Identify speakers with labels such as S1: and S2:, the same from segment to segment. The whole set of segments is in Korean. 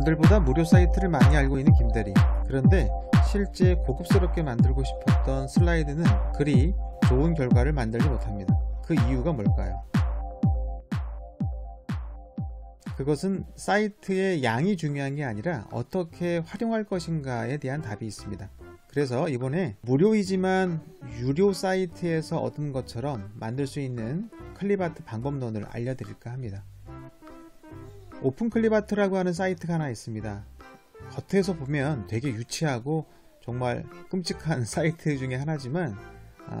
S1: 남들보다 무료 사이트를 많이 알고 있는 김대리. 그런데 실제 고급스럽게 만들고 싶었던 슬라이드는 그리 좋은 결과를 만들지 못합니다. 그 이유가 뭘까요? 그것은 사이트의 양이 중요한 게 아니라 어떻게 활용할 것인가에 대한 답이 있습니다. 그래서 이번에 무료이지만 유료 사이트에서 얻은 것처럼 만들 수 있는 클립아트 방법론을 알려드릴까 합니다. 오픈 클립아트라고 하는 사이트가 하나 있습니다. 겉에서 보면 되게 유치하고 정말 끔찍한 사이트 중에 하나지만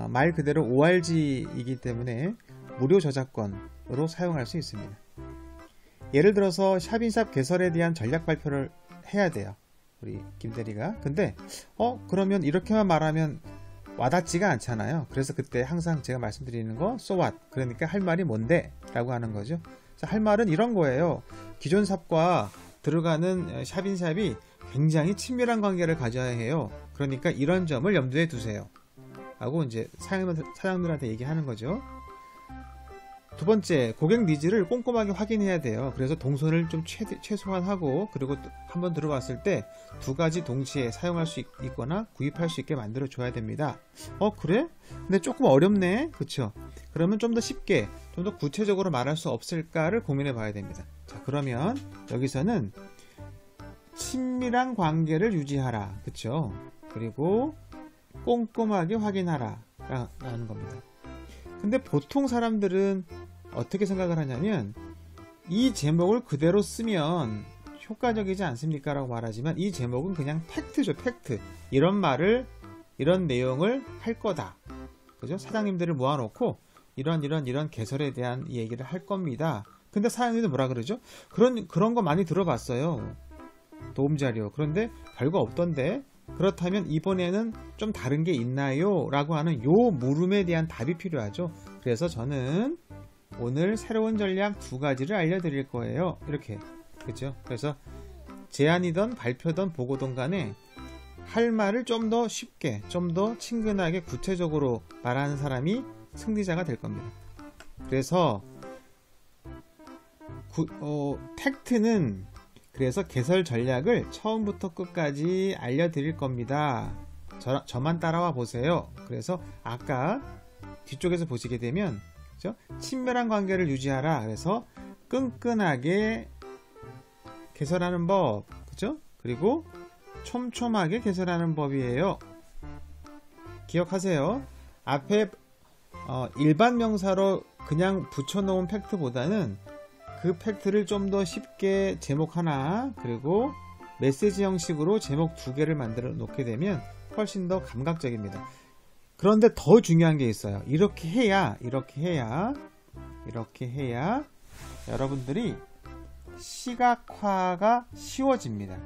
S1: 말 그대로 ORG이기 때문에 무료 저작권으로 사용할 수 있습니다. 예를 들어서 샵인샵 개설에 대한 전략 발표를 해야 돼요, 우리 김대리가. 근데 그러면 이렇게만 말하면 와닿지가 않잖아요. 그래서 그때 항상 제가 말씀드리는 거 So what? 그러니까 할 말이 뭔데? 라고 하는 거죠. 할 말은 이런 거예요. 기존 샵과 들어가는 샵인샵이 굉장히 친밀한 관계를 가져야 해요. 그러니까 이런 점을 염두에 두세요 하고 이제 사장들한테 얘기하는 거죠. 두 번째, 고객 니즈를 꼼꼼하게 확인해야 돼요. 그래서 동선을 좀 최소한 하고, 그리고 한번 들어왔을 때 두 가지 동시에 사용할 수 있거나 구입할 수 있게 만들어 줘야 됩니다. 그래? 근데 조금 어렵네, 그쵸? 그러면 좀 더 쉽게, 좀 더 구체적으로 말할 수 없을까를 고민해 봐야 됩니다. 자, 그러면 여기서는 친밀한 관계를 유지하라, 그쵸? 그리고 꼼꼼하게 확인하라 라는 겁니다. 근데 보통 사람들은 어떻게 생각을 하냐면, 이 제목을 그대로 쓰면 효과적이지 않습니까? 라고 말하지만, 이 제목은 그냥 팩트죠, 팩트. 이런 내용을 할 거다. 그죠? 사장님들을 모아놓고, 이런 개설에 대한 얘기를 할 겁니다. 근데 사장님들 뭐라 그러죠? 그런 거 많이 들어봤어요. 도움자료. 그런데 별거 없던데? 그렇다면 이번에는 좀 다른 게 있나요? 라고 하는 요 물음에 대한 답이 필요하죠. 그래서 저는 오늘 새로운 전략 두 가지를 알려드릴 거예요. 이렇게. 그죠? 그래서 제안이든 발표든 보고든 간에 할 말을 좀 더 쉽게, 좀 더 친근하게 구체적으로 말하는 사람이 승리자가 될 겁니다. 그래서 팩트는, 그래서 개설 전략을 처음부터 끝까지 알려드릴 겁니다. 저만 따라와 보세요. 그래서 아까 뒤쪽에서 보시게 되면, 그렇죠? 친밀한 관계를 유지하라. 그래서 끈끈하게 개설하는 법, 그렇죠? 그리고 촘촘하게 개설하는 법이에요. 기억하세요. 앞에 일반 명사로 그냥 붙여놓은 팩트보다는 그 팩트를 좀 더 쉽게 제목 하나, 그리고 메시지 형식으로 제목 두 개를 만들어 놓게 되면 훨씬 더 감각적입니다. 그런데 더 중요한 게 있어요. 이렇게 해야 여러분들이 시각화가 쉬워집니다.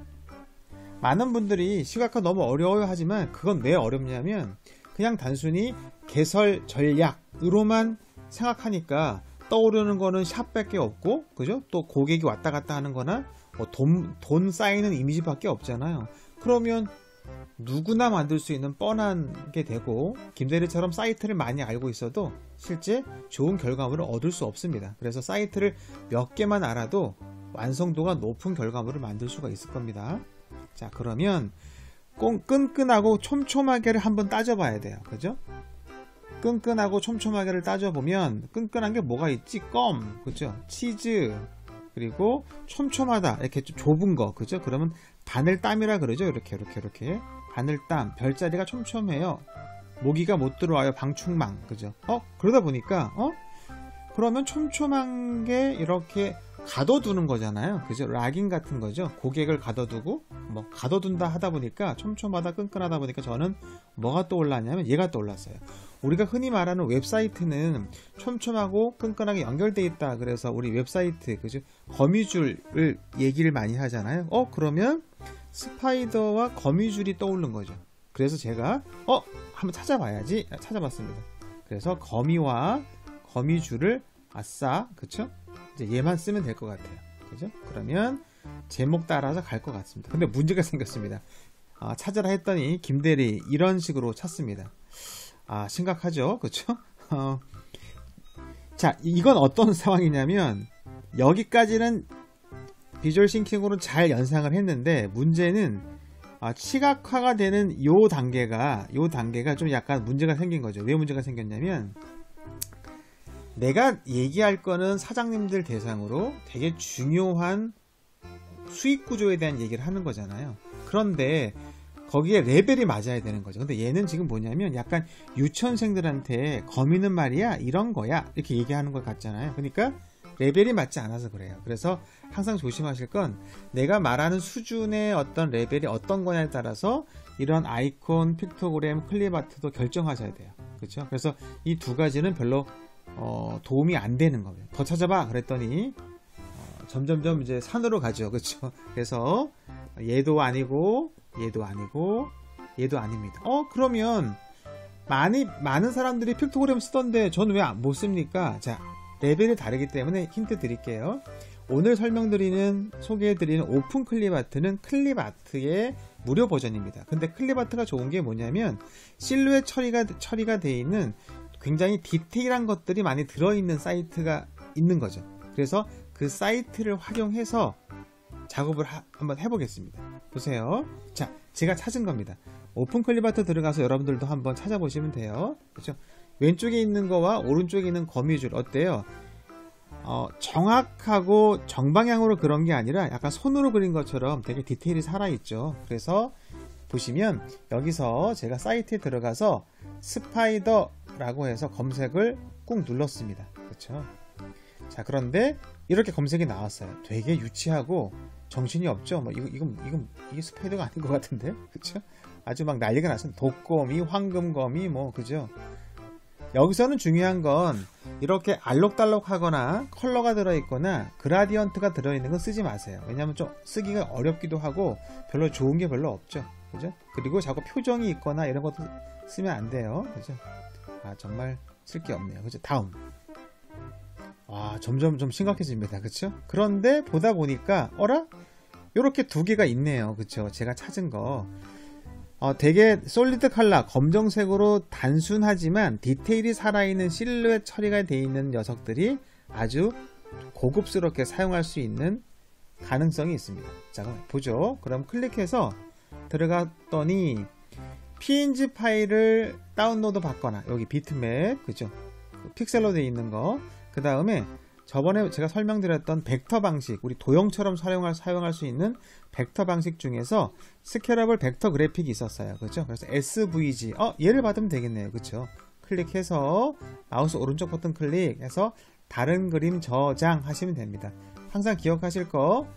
S1: 많은 분들이 시각화 너무 어려워요 하지만, 그건 왜 어렵냐면 그냥 단순히 개설 전략으로만 생각하니까 떠오르는 거는 샵밖에 없고, 그죠? 또 고객이 왔다 갔다 하는 거나 돈 쌓이는 이미지밖에 없잖아요. 그러면 누구나 만들 수 있는 뻔한 게 되고, 김대리처럼 사이트를 많이 알고 있어도 실제 좋은 결과물을 얻을 수 없습니다. 그래서 사이트를 몇 개만 알아도 완성도가 높은 결과물을 만들 수가 있을 겁니다. 자, 그러면 끈끈하고 촘촘하게를 한번 따져봐야 돼요. 그죠? 끈끈하고 촘촘하게를 따져보면 끈끈한 게 뭐가 있지? 껌, 그죠? 치즈, 그리고 촘촘하다, 이렇게 좀 좁은 거, 그죠? 그러면 바늘땀이라 그러죠. 이렇게 바늘땀, 별자리가 촘촘해요. 모기가 못 들어와요. 방충망, 그죠? 그러다 보니까 그러면 촘촘한 게 이렇게 가둬두는 거잖아요. 그죠? 락인 같은 거죠. 고객을 가둬두고, 가둬둔다 하다 보니까, 촘촘하다, 끈끈하다 보니까 저는 뭐가 떠올랐냐면 얘가 떠올랐어요. 우리가 흔히 말하는 웹사이트는 촘촘하고 끈끈하게 연결되어 있다. 그래서 우리 웹사이트, 그죠? 거미줄을 얘기를 많이 하잖아요. 그러면 스파이더와 거미줄이 떠오른 거죠. 그래서 제가 한번 찾아봤습니다. 그래서 거미와 거미줄을 그쵸? 이제 얘만 쓰면 될 것 같아요. 그죠? 그러면 제목 따라서 갈 것 같습니다. 근데 문제가 생겼습니다. 찾으라 했더니 김대리 이런 식으로 찾습니다. 심각하죠? 그쵸? 자, 이건 어떤 상황이냐면, 여기까지는 비주얼 싱킹으로 잘 연상을 했는데 문제는 시각화가 되는 요 단계가 좀 약간 문제가 생긴 거죠. 왜 문제가 생겼냐면 내가 얘기할 거는 사장님들 대상으로 되게 중요한 수익 구조에 대한 얘기를 하는 거잖아요. 그런데 거기에 레벨이 맞아야 되는 거죠. 근데 얘는 지금 뭐냐면 약간 유치원생들한테 거미는 말이야 이런 거야 이렇게 얘기하는 것 같잖아요. 그러니까 레벨이 맞지 않아서 그래요. 그래서 항상 조심하실 건 내가 말하는 수준의 어떤 레벨이 어떤 거냐에 따라서 이런 아이콘, 픽토그램, 클립아트도 결정하셔야 돼요. 그렇죠? 그래서 이 두 가지는 별로 도움이 안 되는 거예요. 더 찾아봐 그랬더니 점점점 이제 산으로 가죠. 그렇죠? 그래서 얘도 아니고 얘도 아니고 얘도 아닙니다. 그러면 많은 사람들이 픽토그램 쓰던데 저는 왜 못 씁니까? 자, 레벨이 다르기 때문에 힌트 드릴게요. 오늘 소개해드리는 오픈 클립아트는 클립아트의 무료 버전입니다. 근데 클립아트가 좋은 게 뭐냐면 실루엣 처리가 되어 있는 굉장히 디테일한 것들이 많이 들어있는 사이트가 있는 거죠. 그래서 그 사이트를 활용해서 작업을 한번 해보겠습니다. 보세요. 자, 제가 찾은 겁니다. 오픈 클립아트 들어가서 여러분들도 한번 찾아보시면 돼요. 그렇죠? 왼쪽에 있는 거와 오른쪽에 있는 거미줄 어때요? 정확하고 정방향으로 그런 게 아니라 약간 손으로 그린 것처럼 되게 디테일이 살아있죠. 그래서 보시면 여기서 제가 사이트에 들어가서 스파이더라고 해서 검색을 꾹 눌렀습니다. 그렇죠? 자, 그런데 이렇게 검색이 나왔어요. 되게 유치하고 정신이 없죠. 뭐 이게 스파이더가 아닌 것 같은데, 그렇죠? 아주 막 난리가 났어요. 독거미, 황금거미, 뭐 그죠? 여기서는 중요한 건 이렇게 알록달록하거나 컬러가 들어있거나 그라디언트가 들어있는 건 쓰지 마세요. 왜냐하면 좀 쓰기가 어렵기도 하고 별로 좋은 게 별로 없죠. 그죠? 그리고 자꾸 표정이 있거나 이런 것도 쓰면 안 돼요. 그죠? 정말 쓸 게 없네요. 그죠? 다음. 점점 좀 심각해집니다. 그쵸? 그런데 보다 보니까 요렇게 두 개가 있네요. 그쵸? 제가 찾은 거 되게 솔리드 컬러 검정색으로 단순하지만 디테일이 살아있는 실루엣 처리가 되어 있는 녀석들이 아주 고급스럽게 사용할 수 있는 가능성이 있습니다. 자, 그럼 보죠. 그럼 클릭해서 들어갔더니 png 파일을 다운로드 받거나 여기 비트맵, 그죠? 픽셀로 되어 있는 거, 그 다음에 저번에 제가 설명드렸던 벡터 방식, 우리 도형처럼 사용할 수 있는 벡터 방식 중에서 스케일러블 벡터 그래픽이 있었어요. 그렇죠? 그래서 SVG, 얘를 받으면 되겠네요. 그렇죠? 클릭해서 마우스 오른쪽 버튼 클릭해서 다른 그림 저장하시면 됩니다. 항상 기억하실 거,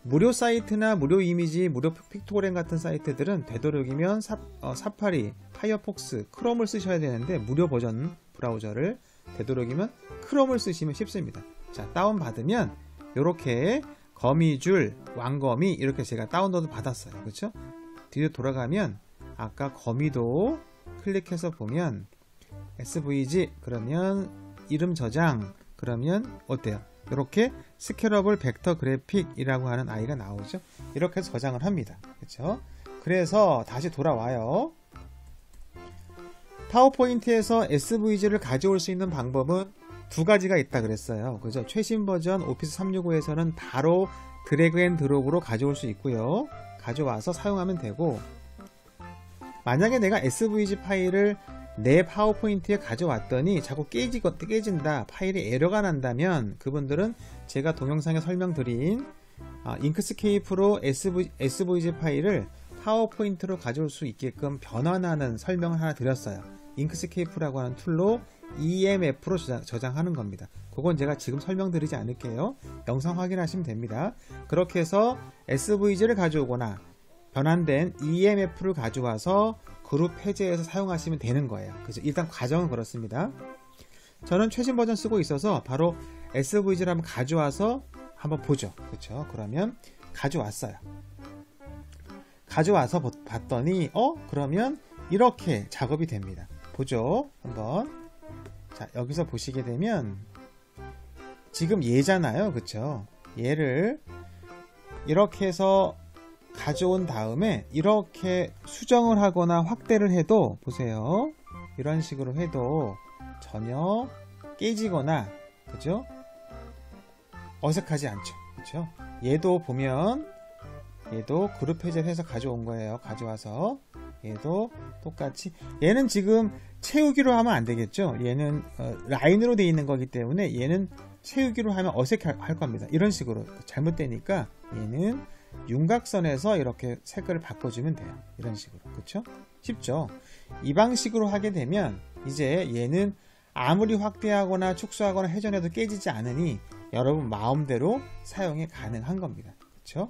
S1: 무료 사이트나 무료 이미지, 무료 픽토그램 같은 사이트들은 되도록이면 사파리, 파이어폭스, 크롬을 쓰셔야 되는데 무료 버전 브라우저를 되도록이면 크롬을 쓰시면 쉽습니다. 자, 다운받으면 이렇게 거미줄, 왕거미 이렇게 제가 다운로드 받았어요. 그렇죠? 뒤로 돌아가면 아까 거미도 클릭해서 보면 SVG 그러면 이름 저장 그러면 어때요? 이렇게 스케일러블 벡터 그래픽이라고 하는 아이가 나오죠. 이렇게 해서 저장을 합니다. 그렇죠? 그래서 다시 돌아와요. 파워포인트에서 SVG를 가져올 수 있는 방법은 두 가지가 있다 그랬어요. 그죠? 최신 버전 오피스 365에서는 바로 드래그 앤 드롭으로 가져올 수 있고요. 가져와서 사용하면 되고, 만약에 내가 SVG 파일을 내 파워포인트에 가져왔더니 자꾸 깨진다, 파일이 에러가 난다면 그분들은 제가 동영상에 설명드린 잉크스케이프로 SVG 파일을 파워포인트로 가져올 수 있게끔 변환하는 설명을 하나 드렸어요. 잉크스케이프라고 하는 툴로 EMF로 저장하는 겁니다. 그건 제가 지금 설명드리지 않을게요. 영상 확인하시면 됩니다. 그렇게 해서 SVG를 가져오거나 변환된 EMF를 가져와서 그룹 해제해서 사용하시면 되는 거예요. 그래서 일단 과정은 그렇습니다. 저는 최신 버전 쓰고 있어서 바로 SVG를 한번 가져와서 한번 보죠. 그렇죠? 그러면 가져왔어요. 가져와서 봤더니 그러면 이렇게 작업이 됩니다. 보죠. 한번. 자, 여기서 보시게 되면 지금 얘잖아요. 그쵸? 얘를 이렇게 해서 가져온 다음에 이렇게 수정을 하거나 확대를 해도 보세요. 이런 식으로 해도 전혀 깨지거나 그죠? 어색하지 않죠. 그쵸? 얘도 보면 얘도 그룹 해제해서 가져온 거예요. 가져와서 얘도 똑같이 얘는 지금 채우기로 하면 안 되겠죠. 얘는 라인으로 되어 있는 거기 때문에 얘는 채우기로 하면 어색할 겁니다. 이런 식으로 잘못되니까 얘는 윤곽선에서 이렇게 색깔을 바꿔주면 돼요. 이런 식으로. 그쵸? 쉽죠? 이 방식으로 하게 되면 이제 얘는 아무리 확대하거나 축소하거나 회전해도 깨지지 않으니 여러분 마음대로 사용이 가능한 겁니다. 그쵸?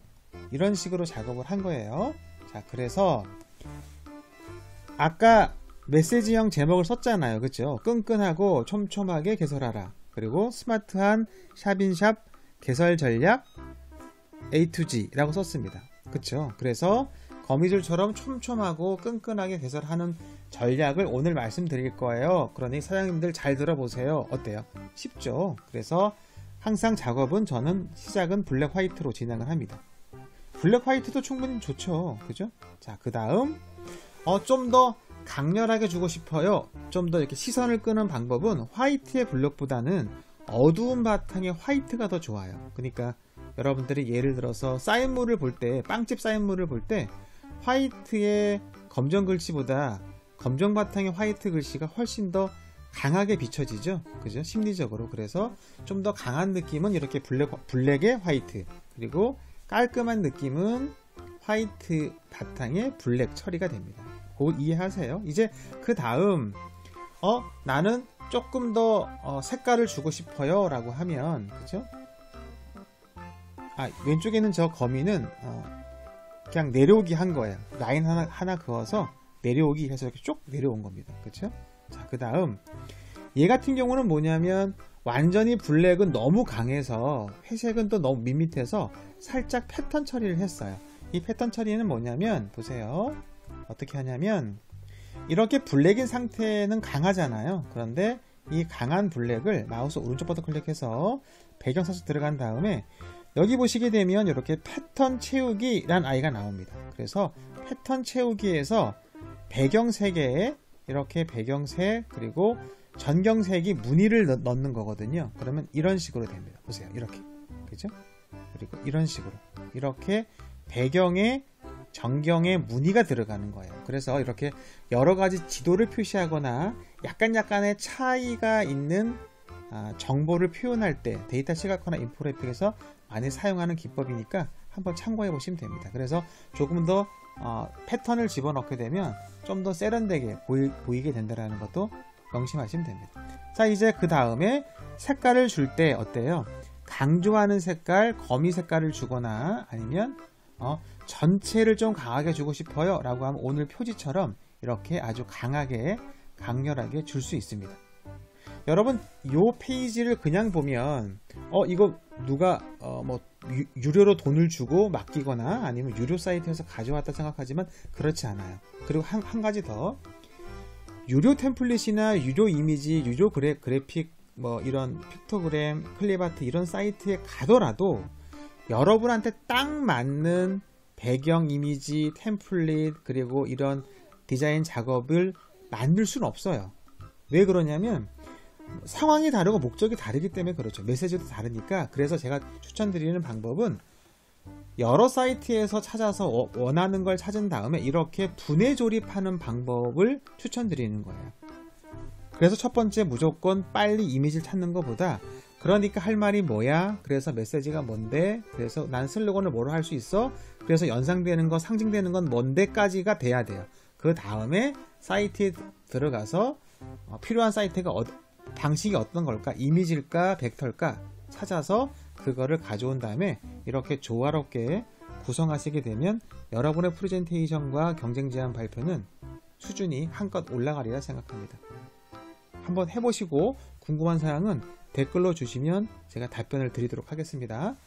S1: 이런 식으로 작업을 한 거예요. 자, 그래서 아까 메시지형 제목을 썼잖아요. 그쵸? 끈끈하고 촘촘하게 개설하라. 그리고 스마트한 샵인샵 개설 전략 A to G 라고 썼습니다. 그쵸? 그래서 거미줄처럼 촘촘하고 끈끈하게 개설하는 전략을 오늘 말씀드릴 거예요. 그러니 사장님들 잘 들어보세요. 어때요? 쉽죠? 그래서 항상 작업은 저는 시작은 블랙 화이트로 진행을 합니다. 블랙 화이트도 충분히 좋죠. 그죠? 자, 그 다음 좀 더 강렬하게 주고 싶어요. 좀 더 이렇게 시선을 끄는 방법은 화이트의 블랙보다는 어두운 바탕의 화이트가 더 좋아요. 그러니까 여러분들이 예를 들어서 사인물을 볼 때, 빵집 사인물을 볼 때 화이트의 검정 글씨보다 검정 바탕의 화이트 글씨가 훨씬 더 강하게 비춰지죠. 그죠? 심리적으로. 그래서 좀 더 강한 느낌은 이렇게 블랙의 화이트, 그리고 깔끔한 느낌은 화이트 바탕의 블랙 처리가 됩니다. 그거 이해하세요? 이제 그 다음 나는 조금 더 색깔을 주고 싶어요 라고 하면, 그죠? 왼쪽에 있는 저 거미는 그냥 내려오기 한 거예요. 라인 하나 그어서 내려오기 해서 이렇게 쭉 내려온 겁니다. 그쵸? 자, 그 다음 얘 같은 경우는 뭐냐면 완전히 블랙은 너무 강해서 회색은 또 너무 밋밋해서 살짝 패턴 처리를 했어요. 이 패턴 처리는 뭐냐면 보세요. 어떻게 하냐면 이렇게 블랙인 상태는 강하잖아요. 그런데 이 강한 블랙을 마우스 오른쪽 버튼 클릭해서 배경사슬 들어간 다음에 여기 보시게 되면 이렇게 패턴 채우기 란 아이가 나옵니다. 그래서 패턴 채우기에서 배경색에 이렇게 배경색 그리고 전경색이 무늬를 넣는 거거든요. 그러면 이런 식으로 됩니다. 보세요. 이렇게. 그죠? 그리고 이런 식으로. 이렇게 배경에 전경에 무늬가 들어가는 거예요. 그래서 이렇게 여러 가지 지도를 표시하거나 약간의 차이가 있는 정보를 표현할 때 데이터 시각화나 인포그래픽에서 많이 사용하는 기법이니까 한번 참고해 보시면 됩니다. 그래서 조금 더 패턴을 집어넣게 되면 좀 더 세련되게 보이게 된다는 것도 명심하시면 됩니다. 자, 이제 그 다음에 색깔을 줄 때 어때요? 강조하는 색깔, 거미 색깔을 주거나 아니면 전체를 좀 강하게 주고 싶어요 라고 하면 오늘 표지처럼 이렇게 아주 강하게 강렬하게 줄 수 있습니다. 여러분 요 페이지를 그냥 보면 이거 누가 유료로 돈을 주고 맡기거나 아니면 유료 사이트에서 가져왔다 생각하지만 그렇지 않아요. 그리고 한 가지 더, 유료 템플릿이나 유료 이미지, 유료 그래픽 이런 픽토그램, 클립아트 이런 사이트에 가더라도 여러분한테 딱 맞는 배경 이미지, 템플릿 그리고 이런 디자인 작업을 만들 수는 없어요. 왜 그러냐면 상황이 다르고 목적이 다르기 때문에 그렇죠. 메시지도 다르니까. 그래서 제가 추천드리는 방법은 여러 사이트에서 찾아서 원하는 걸 찾은 다음에 이렇게 분해 조립하는 방법을 추천드리는 거예요. 그래서 첫 번째 무조건 빨리 이미지를 찾는 것보다 그러니까 할 말이 뭐야? 그래서 메시지가 뭔데? 그래서 난 슬로건을 뭐로 할 수 있어? 그래서 연상되는 거, 상징되는 건 뭔데까지가 돼야 돼요. 그 다음에 사이트에 들어가서 필요한 사이트가 방식이 어떤 걸까? 이미지일까? 벡터일까? 찾아서 그거를 가져온 다음에 이렇게 조화롭게 구성하시게 되면 여러분의 프레젠테이션과 경쟁 제안 발표는 수준이 한껏 올라가리라 생각합니다. 한번 해보시고 궁금한 사항은 댓글로 주시면 제가 답변을 드리도록 하겠습니다.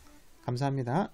S1: 감사합니다.